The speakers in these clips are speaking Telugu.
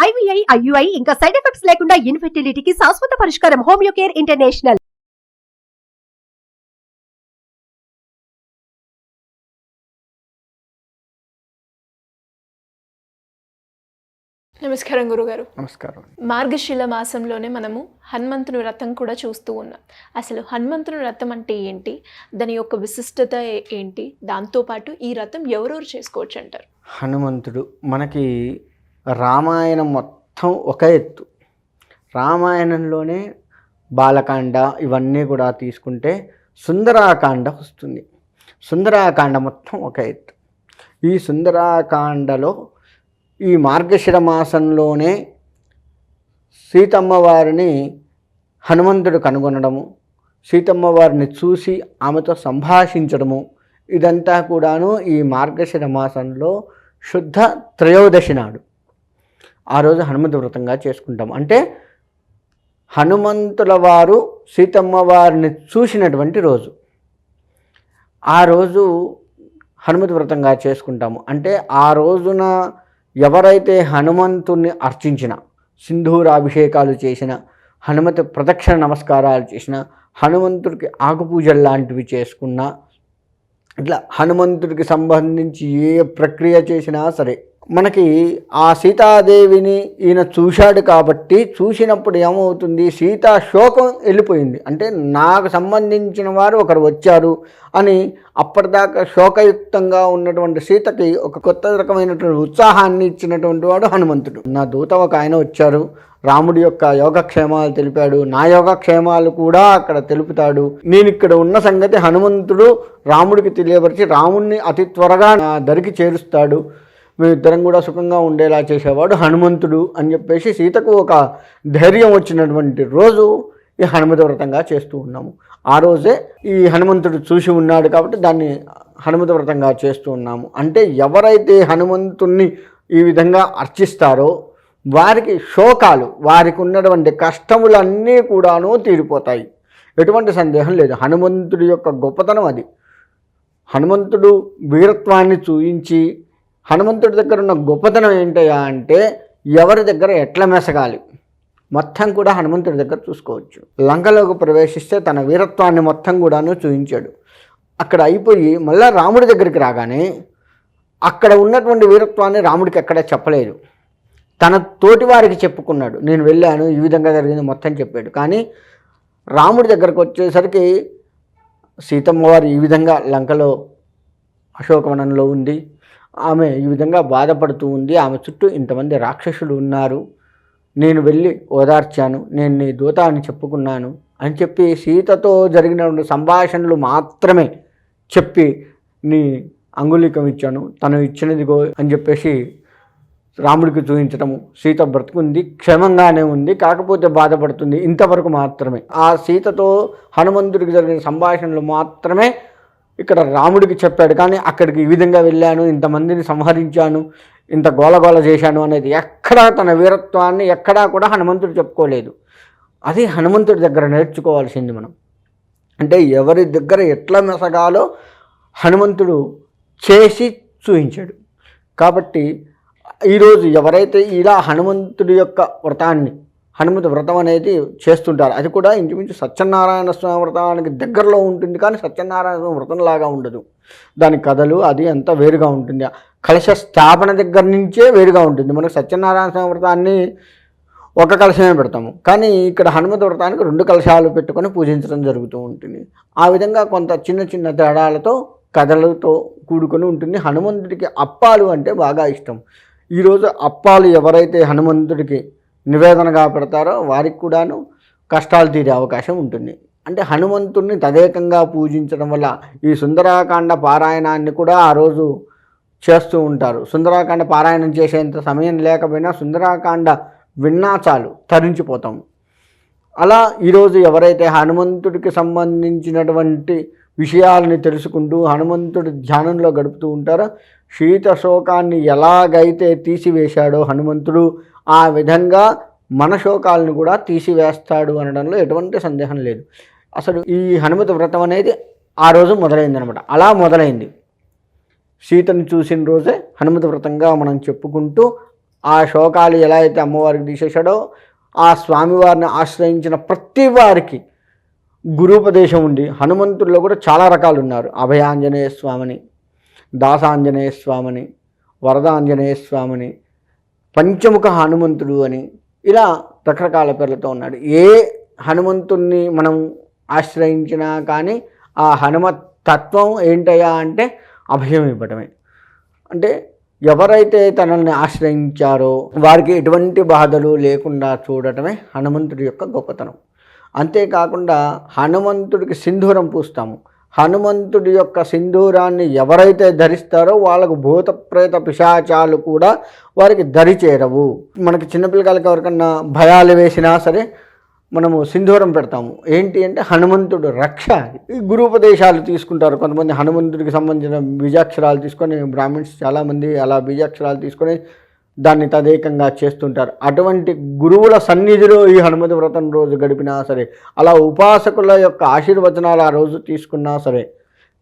IVI, IUI ఇంకా సైడ్ ఎఫెక్ట్స్ లేకుండా ఇన్ఫెర్టిలిటీకి శాశ్వత పరిష్కారం హోమియో కేర్ ఇంటర్నేషనల్. నమస్కారం గురుగారు. నమస్కారం. మార్గశిల మాసంలోనే మనము హనుమంతుని వ్రతం కూడా చూస్తూ ఉన్నాం. అసలు హనుమంతుని వ్రతం అంటే ఏంటి, దాని యొక్క విశిష్టత ఏంటి, దాంతోపాటు ఈ వ్రతం ఎవరెవరు చేసుకోవచ్చు అంటారు? హనుమంతుడు మనకి రామాయణం మొత్తం ఒక ఎత్తు. రామాయణంలోనే బాలకాండ ఇవన్నీ కూడా తీసుకుంటే సుందరాకాండ వస్తుంది. సుందరాకాండ మొత్తం ఒక ఎత్తు. ఈ సుందరాకాండలో ఈ మార్గశిర మాసంలోనే సీతమ్మ వారిని హనుమంతుడు కనుగొనడము, సీతమ్మ వారిని చూసి ఆమెతో సంభాషించడము, ఇదంతా కూడాను ఈ మార్గశిర మాసంలో శుద్ధ త్రయోదశి నాడు ఆ రోజు హనుమంతు వ్రతంగా చేసుకుంటాం. అంటే హనుమంతుల వారు సీతమ్మ వారిని చూసినటువంటి రోజు. ఆ రోజు హనుమంతు వ్రతంగా చేసుకుంటాము. అంటే ఆ రోజున ఎవరైతే హనుమంతుణ్ణి అర్చించిన, సింధూరాభిషేకాలు చేసిన, హనుమతి ప్రదక్షిణ నమస్కారాలు చేసిన, హనుమంతుడికి ఆకుపూజలు లాంటివి చేసుకున్న, ఇట్లా హనుమంతుడికి సంబంధించి ఏ ప్రక్రియ చేసినా సరే మనకి ఆ సీతాదేవిని ఈయన చూశాడు కాబట్టి చూసినప్పుడు ఏమవుతుంది, సీతా శోకం వెళ్ళిపోయింది. అంటే నాకు సంబంధించిన వారు ఒకరు వచ్చారు అని అప్పటిదాకా శోకయుక్తంగా ఉన్నటువంటి సీతకి ఒక కొత్త రకమైనటువంటి ఉత్సాహాన్ని ఇచ్చినటువంటి వాడు హనుమంతుడు. నా దూత ఒక ఆయన వచ్చారు, రాముడి యొక్క యోగక్షేమాలు తెలిపాడు, నా యోగక్షేమాలు కూడా అక్కడ తెలుపుతాడు. నేను ఇక్కడ ఉన్న సంగతి హనుమంతుడు రాముడికి తెలియపరిచి రాముడిని అతి త్వరగా నా దరికి చేరుస్తాడు, మేమిద్దరం కూడా సుఖంగా ఉండేలా చేసేవాడు హనుమంతుడు అని చెప్పేసి సీతకు ఒక ధైర్యం వచ్చినటువంటి రోజు ఈ హనుమతి వ్రతంగా చేస్తూ ఉన్నాము. ఆ రోజే ఈ హనుమంతుడు చూసి ఉన్నాడు కాబట్టి దాన్ని హనుమతి వ్రతంగా చేస్తూ ఉన్నాము. అంటే ఎవరైతే హనుమంతుణ్ణి ఈ విధంగా అర్చిస్తారో వారికి శోకాలు, వారికి ఉన్నటువంటి కష్టములన్నీ కూడాను తీరిపోతాయి. ఎటువంటి సందేహం లేదు. హనుమంతుడి యొక్క గొప్పతనం అది. హనుమంతుడు వీరత్వాన్ని చూయించి, హనుమంతుడి దగ్గర ఉన్న గొప్పతనం ఏంటయ్యా అంటే ఎవరి దగ్గర ఎట్లా మెసగాలి మొత్తం కూడా హనుమంతుడి దగ్గర చూసుకోవచ్చు. లంకలోకి ప్రవేశిస్తే తన వీరత్వాన్ని మొత్తం కూడాను చూపించాడు. అక్కడ అయిపోయి మళ్ళీ రాముడి దగ్గరికి రాగానే అక్కడ ఉన్నటువంటి వీరత్వాన్ని రాముడికి ఎక్కడ చెప్పలేదు. తన తోటి వారికి చెప్పుకున్నాడు, నేను వెళ్ళాను, ఈ విధంగా జరిగింది మొత్తం చెప్పాడు. కానీ రాముడి దగ్గరకు వచ్చేసరికి సీతమ్మ వారు ఈ విధంగా లంకలో అశోకవనంలో ఉంది, ఆమె ఈ విధంగా బాధపడుతూ ఉంది, ఆమె చుట్టూ ఇంతమంది రాక్షసులు ఉన్నారు, నేను వెళ్ళి ఓదార్చాను, నేను నీ దూత అని చెప్పుకున్నాను అని చెప్పి సీతతో జరిగిన సంభాషణలు మాత్రమే చెప్పి నీ అంగుళీకం ఇచ్చాను, తను ఇచ్చినదిగో అని చెప్పేసి రాముడికి చూపించడము. సీత బ్రతుకుంది, క్షేమంగానే ఉంది, కాకపోతే బాధపడుతుంది, ఇంతవరకు మాత్రమే. ఆ సీతతో హనుమంతుడికి జరిగిన సంభాషణలు మాత్రమే ఇక్కడ రాముడికి చెప్పాడు. కానీ అక్కడికి ఈ విధంగా వెళ్ళాను, ఇంతమందిని సంహరించాను, ఇంత గోలగోల చేశాను అనేది ఎక్కడా తన వీరత్వాన్ని ఎక్కడా కూడా హనుమంతుడు చెప్పుకోలేదు. అది హనుమంతుడి దగ్గర నేర్చుకోవాల్సింది మనం. అంటే ఎవరి దగ్గర ఎట్లా మెసగాలో హనుమంతుడు చేసి చూపించాడు. కాబట్టి ఈరోజు ఎవరైతే ఇలా హనుమంతుడి యొక్క వ్రతాన్ని, హనుమంతు వ్రతం అనేది చేస్తుంటారు, అది కూడా ఇంచుమించు సత్యనారాయణ స్వామి వ్రతానికి దగ్గరలో ఉంటుంది. కానీ సత్యనారాయణ స్వామి వ్రతంలాగా ఉండదు. దాని కథలు అది అంతా వేరుగా ఉంటుంది. కలశ స్థాపన దగ్గర నుంచే వేరుగా ఉంటుంది. మనకు సత్యనారాయణ స్వామి వ్రతాన్ని ఒక కలశమే పెడతాము, కానీ ఇక్కడ హనుమంతు వ్రతానికి 2 కలశాలు పెట్టుకొని పూజించడం జరుగుతూ ఉంటుంది. ఆ విధంగా కొంత చిన్న చిన్న తేడాలతో కథలతో కూడుకొని ఉంటుంది. హనుమంతుడికి అప్పాలు అంటే బాగా ఇష్టం. ఈరోజు అప్పాలు ఎవరైతే హనుమంతుడికి నివేదనగా పెడతారో వారికి కూడాను కష్టాలు తీరే అవకాశం ఉంటుంది. అంటే హనుమంతుడిని తదేకంగా పూజించడం వల్ల ఈ సుందరాకాండ పారాయణాన్ని కూడా ఆ రోజు చేస్తూ ఉంటారు. సుందరాకాండ పారాయణం చేసేంత సమయం లేకపోయినా సుందరాకాండ విన్నా చాలు, తరించిపోతాం. అలా ఈరోజు ఎవరైతే హనుమంతుడికి సంబంధించినటువంటి విషయాలని తెలుసుకుంటూ హనుమంతుడి ధ్యానంలో గడుపుతూ ఉంటారో, శీత శోకాన్ని ఎలాగైతే తీసివేశాడో హనుమంతుడు, ఆ విధంగా మన శోకాలను కూడా తీసివేస్తాడు అనడంలో ఎటువంటి సందేహం లేదు. అసలు ఈ హనుమతి వ్రతం అనేది ఆ రోజు మొదలైందనమాట. అలా మొదలైంది. సీతను చూసిన రోజే హనుమతి వ్రతంగా మనం చెప్పుకుంటూ ఆ శోకాలు ఎలా అయితే అమ్మవారికి తీసేశాడో ఆ స్వామివారిని ఆశ్రయించిన ప్రతి వారికి గురూపదేశం ఉండి, హనుమంతుల్లో కూడా చాలా రకాలు ఉన్నారు. అభయాంజనేయ స్వామిని, దాసాంజనేయ స్వామిని, వరదాంజనేయ స్వామిని, పంచముఖ హనుమంతుడు అని ఇలా రకరకాల పేర్లతో ఉన్నాడు. ఏ హనుమంతుణ్ణి మనం ఆశ్రయించినా కానీ ఆ హనుమత్ తత్వం ఏంటయ్యా అంటే అభయం ఇవ్వటమే. అంటే ఎవరైతే తనల్ని ఆశ్రయించారో వారికి ఎటువంటి బాధలు లేకుండా చూడటమే హనుమంతుడి యొక్క గొప్పతనం. అంతేకాకుండా హనుమంతుడికి సింధూరం పూస్తాము. హనుమంతుడి యొక్క సింధూరాన్ని ఎవరైతే ధరిస్తారో వాళ్ళకు భూత ప్రేత పిశాచాలు కూడా వారికి దరి చేరవు. మనకి చిన్నపిల్లకాయలకి ఎవరికన్నా భయాలు వేసినా సరే మనము సింధూరం పెడతాము. ఏంటి అంటే హనుమంతుడు రక్ష. ఈ గురూపదేశాలు తీసుకుంటారు కొంతమంది. హనుమంతుడికి సంబంధించిన బీజాక్షరాలు తీసుకొని, బ్రాహ్మిన్స్ చాలామంది అలా బీజాక్షరాలు తీసుకొని దాన్ని తదేకంగా చేస్తుంటారు. అటువంటి గురువుల సన్నిధిలో ఈ హనుమతి వ్రతం రోజు గడిపినా సరే, అలా ఉపాసకుల యొక్క ఆశీర్వచనాలు ఆ రోజు తీసుకున్నా సరే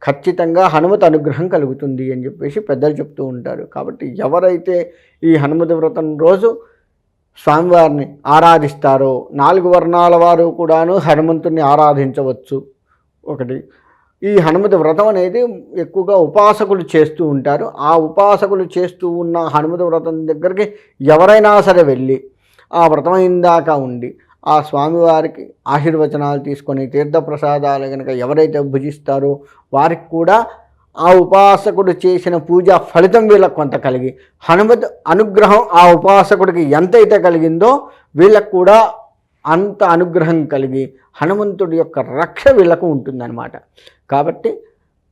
ఖచ్చితంగా హనుమతి అనుగ్రహం కలుగుతుంది అని చెప్పేసి పెద్దలు చెప్తూ ఉంటారు. కాబట్టి ఎవరైతే ఈ హనుమతి వ్రతం రోజు స్వామివారిని ఆరాధిస్తారో 4 వర్ణాల వారు కూడాను హనుమంతుడిని ఆరాధించవచ్చు. ఒకటి, ఈ హనుమతి వ్రతం అనేది ఎక్కువగా ఉపాసకులు చేస్తూ ఉంటారు. ఆ ఉపాసకులు చేస్తూ ఉన్న హనుమతి వ్రతం దగ్గరికి ఎవరైనా సరే వెళ్ళి ఆ వ్రతం అయిందాక ఉండి ఆ స్వామివారికి ఆశీర్వచనాలు తీసుకొని తీర్థప్రసాదాలు కనుక ఎవరైతే భుజిస్తారో వారికి కూడా ఆ ఉపాసకుడు చేసిన పూజ ఫలితం వీళ్ళకు కొంత కలిగి, హనుమతి అనుగ్రహం ఆ ఉపాసకుడికి ఎంతైతే కలిగిందో వీళ్ళకు కూడా అంత అనుగ్రహం కలిగి హనుమంతుడి యొక్క రక్ష వీళ్ళకు ఉంటుందన్నమాట. కాబట్టి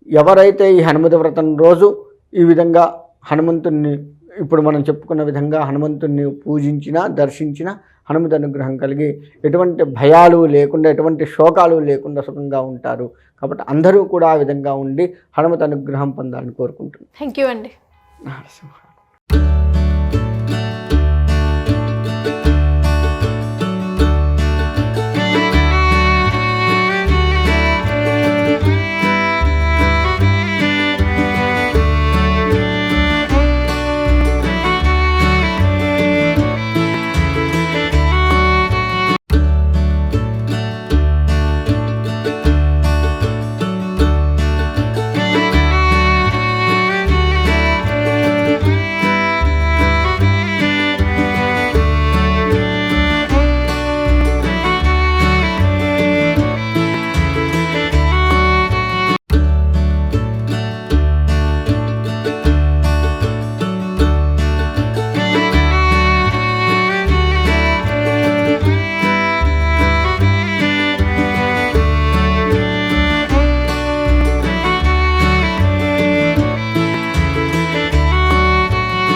ఎవరైతే ఈ హనుమతి వ్రతం రోజు ఈ విధంగా హనుమంతుడిని ఇప్పుడు మనం చెప్పుకున్న విధంగా హనుమంతుడిని పూజించినా దర్శించినా హనుమతి అనుగ్రహం కలిగి ఎటువంటి భయాలు లేకుండా ఎటువంటి శోకాలు లేకుండా సుఖంగా ఉంటారు. కాబట్టి అందరూ కూడా ఆ విధంగా ఉండి హనుమతి అనుగ్రహం పొందాలని కోరుకుంటున్నాను. థ్యాంక్ యూ అండి. నరసింహ.